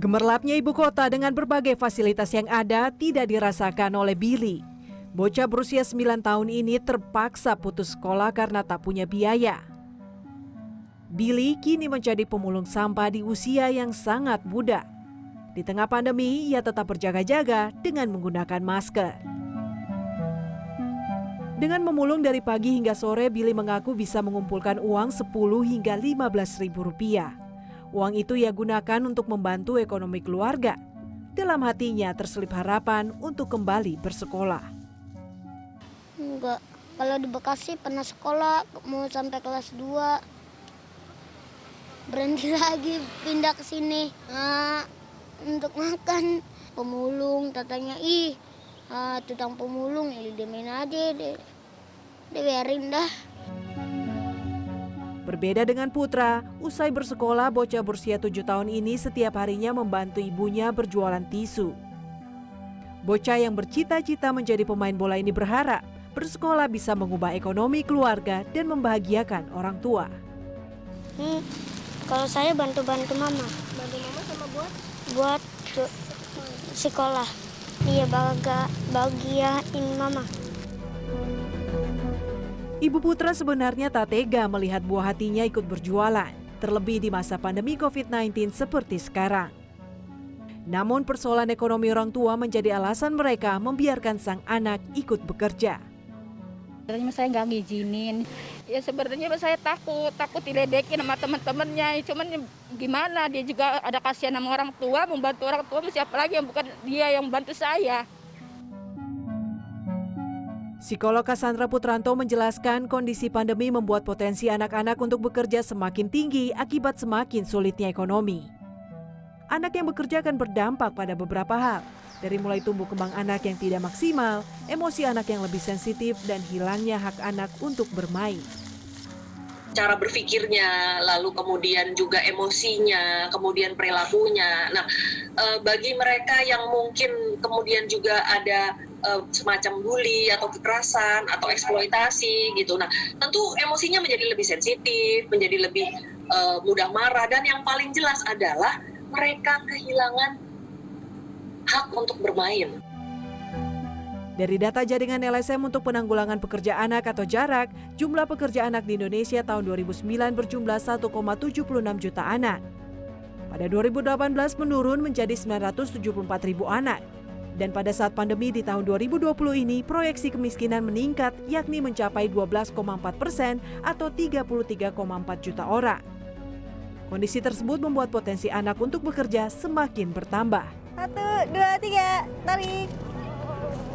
Gemerlapnya ibu kota dengan berbagai fasilitas yang ada tidak dirasakan oleh Billy. Bocah berusia 9 tahun ini terpaksa putus sekolah karena tak punya biaya. Billy kini menjadi pemulung sampah di usia yang sangat muda. Di tengah pandemi, ia tetap berjaga-jaga dengan menggunakan masker. Dengan memulung dari pagi hingga sore, Billy mengaku bisa mengumpulkan uang 10 hingga 15 ribu rupiah. Uang itu ia gunakan untuk membantu ekonomi keluarga. Dalam hatinya terselip harapan untuk kembali bersekolah. Enggak, kalau di Bekasi pernah sekolah mau sampai kelas 2. Berhenti lagi pindah ke sini. Untuk makan pemulung katanya tukang pemulung ya didemin aja deh. Biarin dah. Berbeda dengan Putra, usai bersekolah bocah berusia 7 tahun ini setiap harinya membantu ibunya berjualan tisu. Bocah yang bercita-cita menjadi pemain bola ini berharap bersekolah bisa mengubah ekonomi keluarga dan membahagiakan orang tua. Kalau saya bantu-bantu mama. Bantu mama sama Buat sekolah. Iya, bahagiain mama. Ibu Putra sebenarnya tak tega melihat buah hatinya ikut berjualan, terlebih di masa pandemi COVID-19 seperti sekarang. Namun persoalan ekonomi orang tua menjadi alasan mereka membiarkan sang anak ikut bekerja. Sebenarnya saya nggak ngizinin. Ya sebenarnya saya takut diledekin sama teman-temannya. Cuman gimana, dia juga ada kasihan sama orang tua, membantu orang tua, siapa lagi yang bukan dia yang membantu saya. Psikolog Cassandra Putranto menjelaskan kondisi pandemi membuat potensi anak-anak untuk bekerja semakin tinggi akibat semakin sulitnya ekonomi. Anak yang bekerja akan berdampak pada beberapa hal, dari mulai tumbuh kembang anak yang tidak maksimal, emosi anak yang lebih sensitif, dan hilangnya hak anak untuk bermain. Cara berpikirnya, lalu kemudian juga emosinya, kemudian perilakunya. Nah, bagi mereka yang mungkin kemudian juga ada semacam bully atau kekerasan atau eksploitasi gitu. Nah, tentu emosinya menjadi lebih sensitif, menjadi lebih mudah marah, dan yang paling jelas adalah mereka kehilangan hak untuk bermain. Dari data jaringan LSM untuk penanggulangan pekerja anak atau JARAK, jumlah pekerja anak di Indonesia tahun 2009 berjumlah 1,76 juta anak. Pada 2018 menurun menjadi 974 ribu anak. Dan pada saat pandemi di tahun 2020 ini, proyeksi kemiskinan meningkat yakni mencapai 12,4% atau 33,4 juta orang. Kondisi tersebut membuat potensi anak untuk bekerja semakin bertambah. 1, 2, 3, tarik.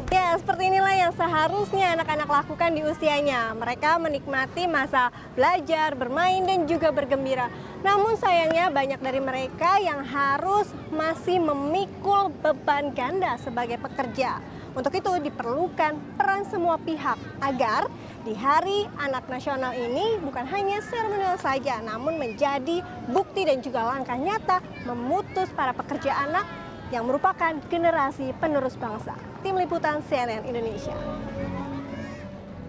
Ya, seperti inilah yang seharusnya anak-anak lakukan di usianya. Mereka menikmati masa belajar, bermain, dan juga bergembira. Namun sayangnya banyak dari mereka yang harus masih memikul beban ganda sebagai pekerja. Untuk itu diperlukan peran semua pihak agar di Hari Anak Nasional ini bukan hanya seremonial saja, namun menjadi bukti dan juga langkah nyata memutus para pekerja anak yang merupakan generasi penerus bangsa. Tim Liputan CNN Indonesia.